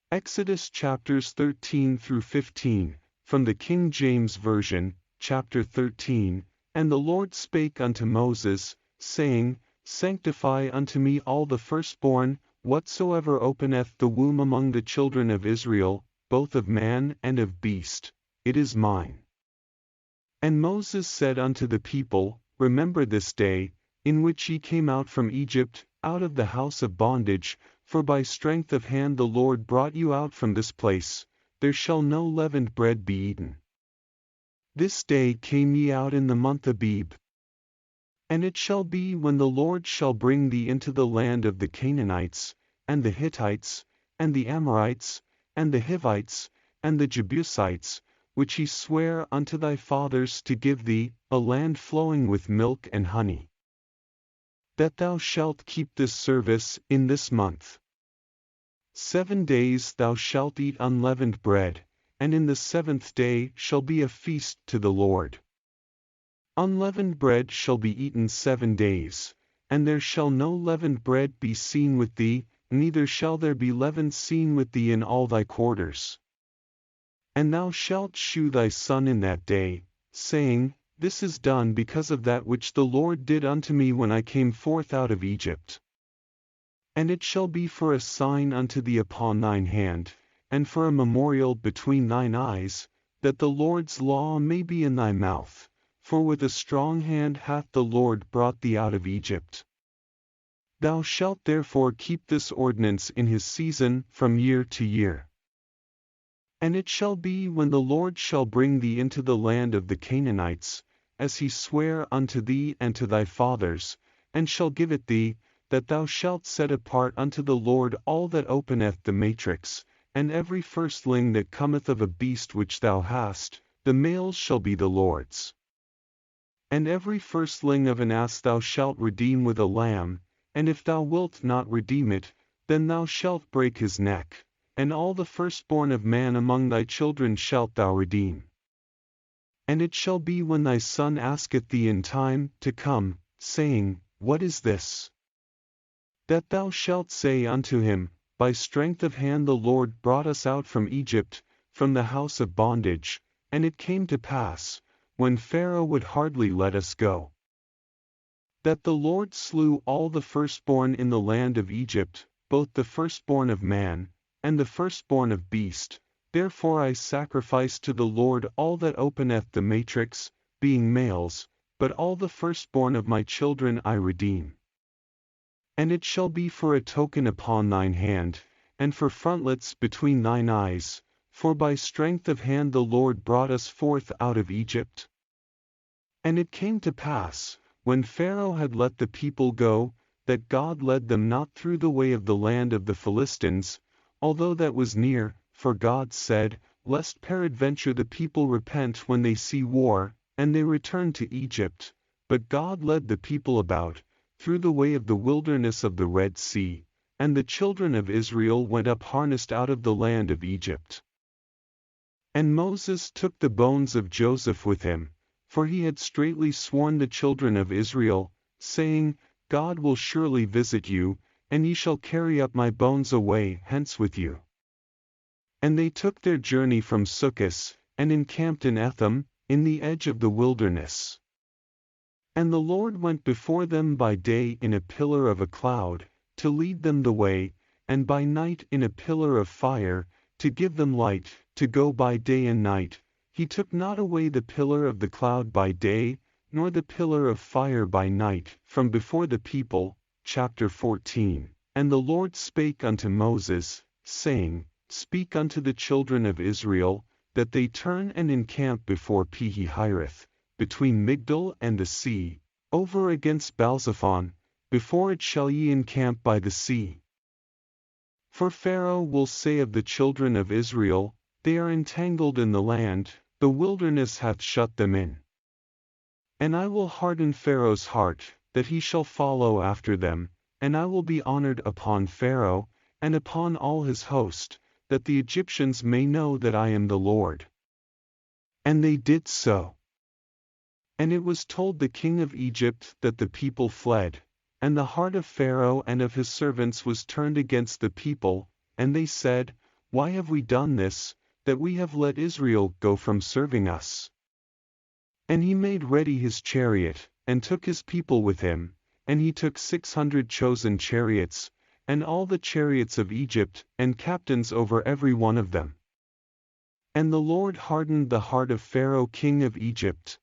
Exodus chapters 13 through 15, from the King James Version, chapter 13. And the Lord spake unto Moses, saying, Sanctify unto me all the firstborn, whatsoever openeth the womb among the children of Israel, both of man and of beast, it is mine. And Moses said unto the people, Remember this day, in which ye came out from Egypt, out of the house of bondage, for by strength of hand the Lord brought you out from this place, there shall no leavened bread be eaten. This day came ye out in the month Abib. And it shall be when the Lord shall bring thee into the land of the Canaanites, and the Hittites, and the Amorites, and the Hivites, and the Jebusites, which he sware unto thy fathers to give thee, a land flowing with milk and honey, that thou shalt keep this service in this month. 7 days thou shalt eat unleavened bread, and in the 7th day shall be a feast to the Lord. Unleavened bread shall be eaten 7 days, and there shall no leavened bread be seen with thee, neither shall there be leaven seen with thee in all thy quarters. And thou shalt shew thy son in that day, saying, This is done because of that which the Lord did unto me when I came forth out of Egypt. And it shall be for a sign unto thee upon thine hand, and for a memorial between thine eyes, that the Lord's law may be in thy mouth, for with a strong hand hath the Lord brought thee out of Egypt. Thou shalt therefore keep this ordinance in his season from year to year. And it shall be when the Lord shall bring thee into the land of the Canaanites, as he sware unto thee and to thy fathers, and shall give it thee, that thou shalt set apart unto the Lord all that openeth the matrix, and every firstling that cometh of a beast which thou hast, the males shall be the Lord's. And every firstling of an ass thou shalt redeem with a lamb, and if thou wilt not redeem it, then thou shalt break his neck, and all the firstborn of man among thy children shalt thou redeem. And it shall be when thy son asketh thee in time to come, saying, What is this? That thou shalt say unto him, By strength of hand the Lord brought us out from Egypt, from the house of bondage, and it came to pass, when Pharaoh would hardly let us go, that the Lord slew all the firstborn in the land of Egypt, both the firstborn of man, and the firstborn of beast. Therefore I sacrifice to the Lord all that openeth the matrix, being males, but all the firstborn of my children I redeem. And it shall be for a token upon thine hand, and for frontlets between thine eyes, for by strength of hand the Lord brought us forth out of Egypt. And it came to pass, when Pharaoh had let the people go, that God led them not through the way of the land of the Philistines, although that was near, for God said, Lest peradventure the people repent when they see war, and they return to Egypt. But God led the people about, through the way of the wilderness of the Red Sea, and the children of Israel went up harnessed out of the land of Egypt. And Moses took the bones of Joseph with him, for he had straitly sworn the children of Israel, saying, God will surely visit you, and ye shall carry up my bones away hence with you. And they took their journey from Succos, and encamped in Etham, in the edge of the wilderness. And the Lord went before them by day in a pillar of a cloud, to lead them the way, and by night in a pillar of fire, to give them light, to go by day and night. He took not away the pillar of the cloud by day, nor the pillar of fire by night, from before the people. Chapter 14. And the Lord spake unto Moses, saying, Speak unto the children of Israel, that they turn and encamp before Pi-hahiroth, between Migdol and the sea, over against Baalzephon, before it shall ye encamp by the sea. For Pharaoh will say of the children of Israel, They are entangled in the land, the wilderness hath shut them in. And I will harden Pharaoh's heart, that he shall follow after them, and I will be honored upon Pharaoh, and upon all his host, that the Egyptians may know that I am the Lord. And they did so. And it was told the king of Egypt that the people fled, and the heart of Pharaoh and of his servants was turned against the people, and they said, "Why have we done this, that we have let Israel go from serving us?" And he made ready his chariot, and took his people with him, and he took 600 chosen chariots, and all the chariots of Egypt, and captains over every one of them. And the Lord hardened the heart of Pharaoh king of Egypt.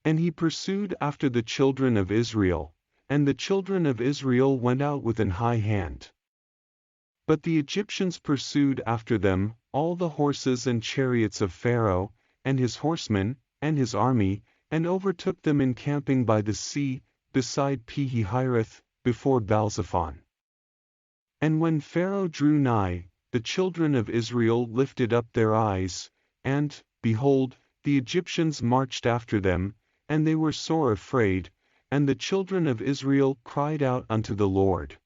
And he pursued after the children of Israel, and the children of Israel went out with an high hand. But the Egyptians pursued after them, all the horses and chariots of Pharaoh, and his horsemen, and his army, and overtook them encamping by the sea, beside Pi-hahiroth, before Baalzephon. And when Pharaoh drew nigh, the children of Israel lifted up their eyes, and, behold, the Egyptians marched after them, and they were sore afraid, and the children of Israel cried out unto the Lord.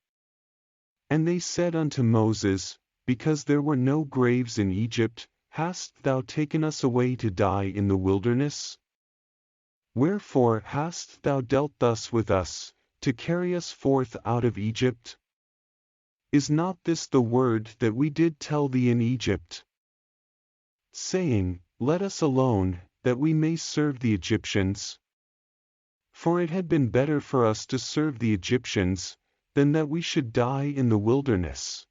And they said unto Moses, Because there were no graves in Egypt, hast thou taken us away to die in the wilderness? Wherefore hast thou dealt thus with us, to carry us forth out of Egypt? Is not this the word that we did tell thee in Egypt? Saying, Let us alone, that we may serve the Egyptians. For it had been better for us to serve the Egyptians, than that we should die in the wilderness.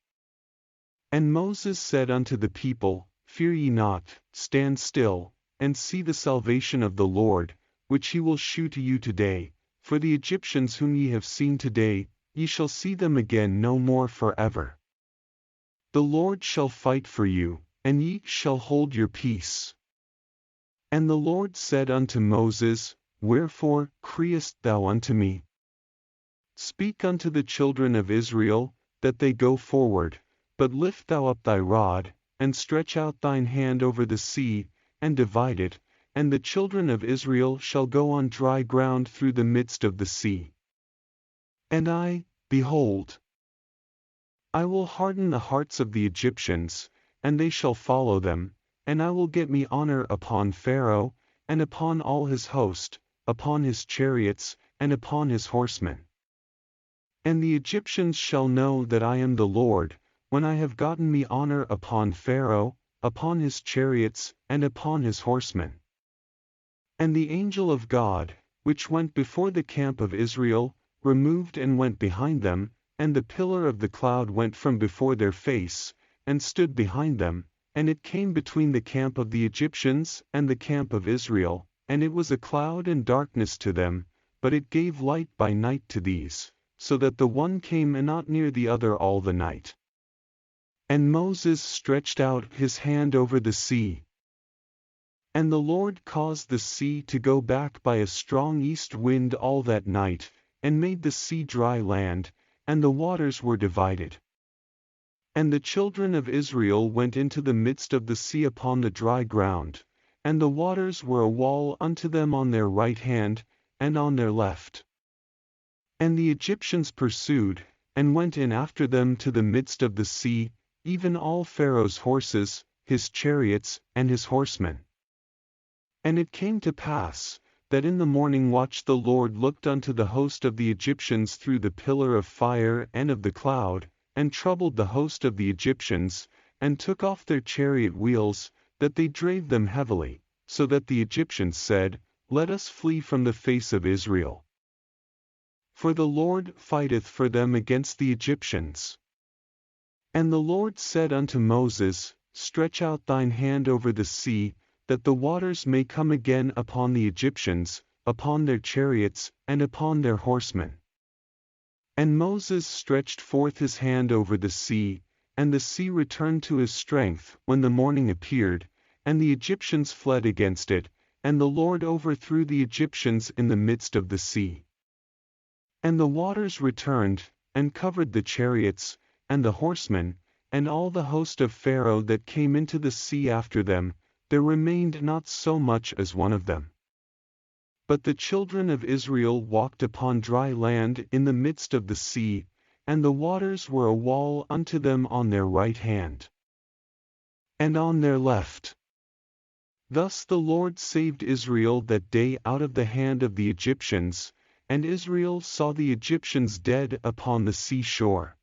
And Moses said unto the people, Fear ye not, stand still, and see the salvation of the Lord, which he will shew to you today, for the Egyptians whom ye have seen today, ye shall see them again no more forever. The Lord shall fight for you, and ye shall hold your peace. And the Lord said unto Moses, Wherefore criest thou unto me? Speak unto the children of Israel, that they go forward, but lift thou up thy rod, and stretch out thine hand over the sea, and divide it, and the children of Israel shall go on dry ground through the midst of the sea. And I, behold, I will harden the hearts of the Egyptians, and they shall follow them, and I will get me honor upon Pharaoh, and upon all his host, upon his chariots, and upon his horsemen. And the Egyptians shall know that I am the Lord, when I have gotten me honor upon Pharaoh, upon his chariots, and upon his horsemen. And the angel of God, which went before the camp of Israel, removed and went behind them, and the pillar of the cloud went from before their face, and stood behind them, and it came between the camp of the Egyptians and the camp of Israel, and it was a cloud and darkness to them, but it gave light by night to these, so that the one came not near the other all the night. And Moses stretched out his hand over the sea. And the Lord caused the sea to go back by a strong east wind all that night, and made the sea dry land, and the waters were divided. And the children of Israel went into the midst of the sea upon the dry ground, and the waters were a wall unto them on their right hand, and on their left. And the Egyptians pursued, and went in after them to the midst of the sea, even all Pharaoh's horses, his chariots, and his horsemen. And it came to pass, that in the morning watch the Lord looked unto the host of the Egyptians through the pillar of fire and of the cloud, and troubled the host of the Egyptians, and took off their chariot wheels, that they drave them heavily, so that the Egyptians said, Let us flee from the face of Israel. For the Lord fighteth for them against the Egyptians. And the Lord said unto Moses, Stretch out thine hand over the sea, that the waters may come again upon the Egyptians, upon their chariots, and upon their horsemen. And Moses stretched forth his hand over the sea, and the sea returned to his strength when the morning appeared, and the Egyptians fled against it, and the Lord overthrew the Egyptians in the midst of the sea. And the waters returned, and covered the chariots, and the horsemen, and all the host of Pharaoh that came into the sea after them, there remained not so much as one of them. But the children of Israel walked upon dry land in the midst of the sea, and the waters were a wall unto them on their right hand, and on their left. Thus the Lord saved Israel that day out of the hand of the Egyptians, and Israel saw the Egyptians dead upon the sea shore.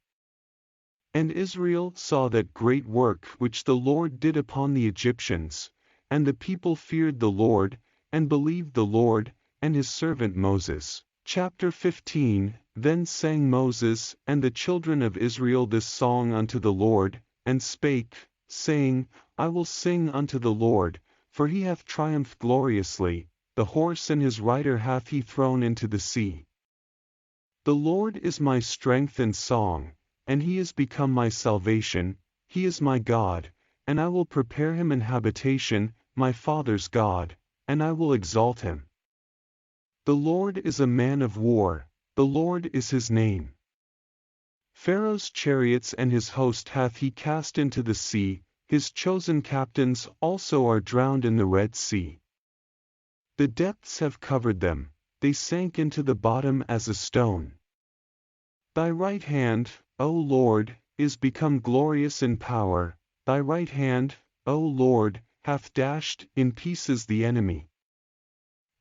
And Israel saw that great work which the Lord did upon the Egyptians, and the people feared the Lord, and believed the Lord, and his servant Moses. Chapter 15. Then sang Moses and the children of Israel this song unto the Lord, and spake, saying, I will sing unto the Lord, for he hath triumphed gloriously, the horse and his rider hath he thrown into the sea. The Lord is my strength and song, and he is become my salvation. He is my God, and I will prepare him an habitation, my father's God, and I will exalt him. The Lord is a man of war, the Lord is his name. Pharaoh's chariots and his host hath he cast into the sea, his chosen captains also are drowned in the Red Sea. The depths have covered them, they sank into the bottom as a stone. Thy right hand, O Lord, is become glorious in power, thy right hand, O Lord, hath dashed in pieces the enemy.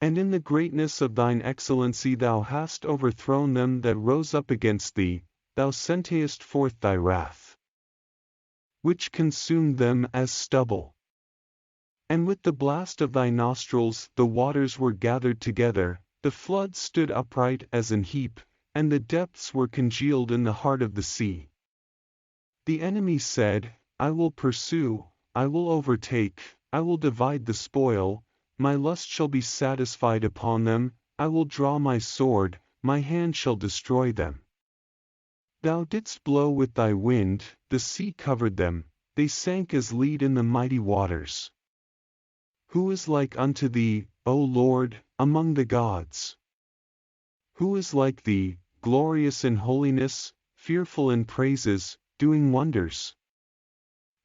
And in the greatness of thine excellency thou hast overthrown them that rose up against thee, thou sentest forth thy wrath, which consumed them as stubble. And with the blast of thy nostrils the waters were gathered together, the floods stood upright as an heap, and the depths were congealed in the heart of the sea. The enemy said, I will pursue, I will overtake, I will divide the spoil, my lust shall be satisfied upon them, I will draw my sword, my hand shall destroy them. Thou didst blow with thy wind, the sea covered them, they sank as lead in the mighty waters. Who is like unto thee, O Lord, among the gods? Who is like thee, glorious in holiness, fearful in praises, doing wonders?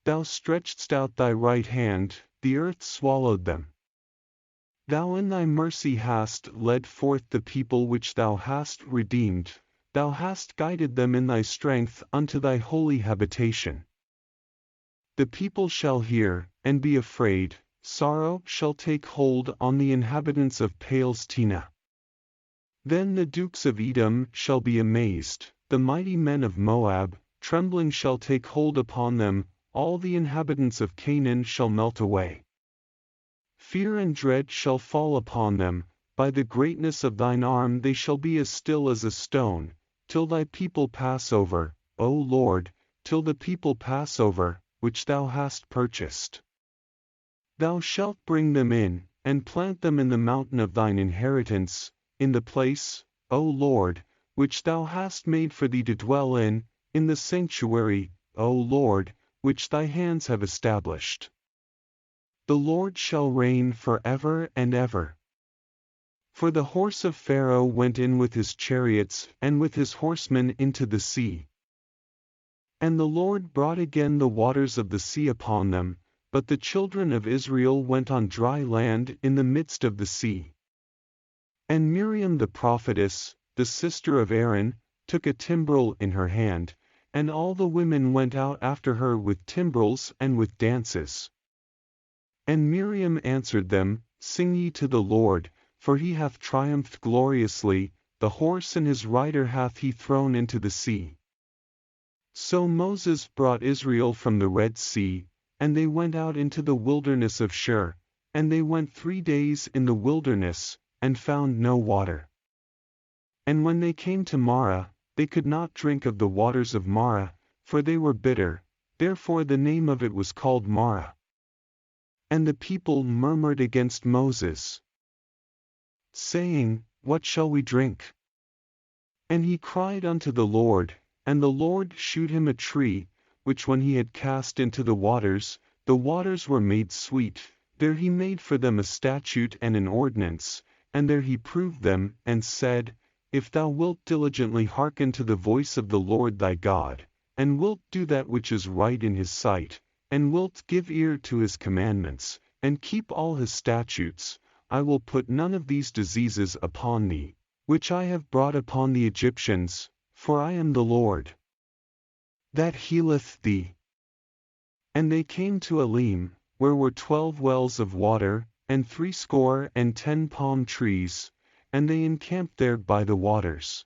Thou stretchedst out thy right hand, the earth swallowed them. Thou in thy mercy hast led forth the people which thou hast redeemed, thou hast guided them in thy strength unto thy holy habitation. The people shall hear, and be afraid, sorrow shall take hold on the inhabitants of Palestina. Then the dukes of Edom shall be amazed, the mighty men of Moab, trembling shall take hold upon them, all the inhabitants of Canaan shall melt away. Fear and dread shall fall upon them, by the greatness of thine arm they shall be as still as a stone, till thy people pass over, O Lord, till the people pass over, which thou hast purchased. Thou shalt bring them in, and plant them in the mountain of thine inheritance, in the place, O Lord, which thou hast made for thee to dwell in the sanctuary, O Lord, which thy hands have established. The Lord shall reign forever and ever. For the horse of Pharaoh went in with his chariots and with his horsemen into the sea. And the Lord brought again the waters of the sea upon them, but the children of Israel went on dry land in the midst of the sea. And Miriam the prophetess, the sister of Aaron, took a timbrel in her hand, and all the women went out after her with timbrels and with dances. And Miriam answered them, Sing ye to the Lord, for he hath triumphed gloriously, the horse and his rider hath he thrown into the sea. So Moses brought Israel from the Red Sea, and they went out into the wilderness of Shur, and they went 3 days in the wilderness, and found no water. And when they came to Marah, they could not drink of the waters of Marah, for they were bitter, therefore the name of it was called Marah. And the people murmured against Moses, saying, What shall we drink? And he cried unto the Lord, and the Lord shewed him a tree, which when he had cast into the waters were made sweet, there he made for them a statute and an ordinance, and there he proved them, and said, If thou wilt diligently hearken to the voice of the Lord thy God, and wilt do that which is right in his sight, and wilt give ear to his commandments, and keep all his statutes, I will put none of these diseases upon thee, which I have brought upon the Egyptians, for I am the Lord that healeth thee. And they came to Elim, where were 12 wells of water, and 70 palm trees, and they encamped there by the waters.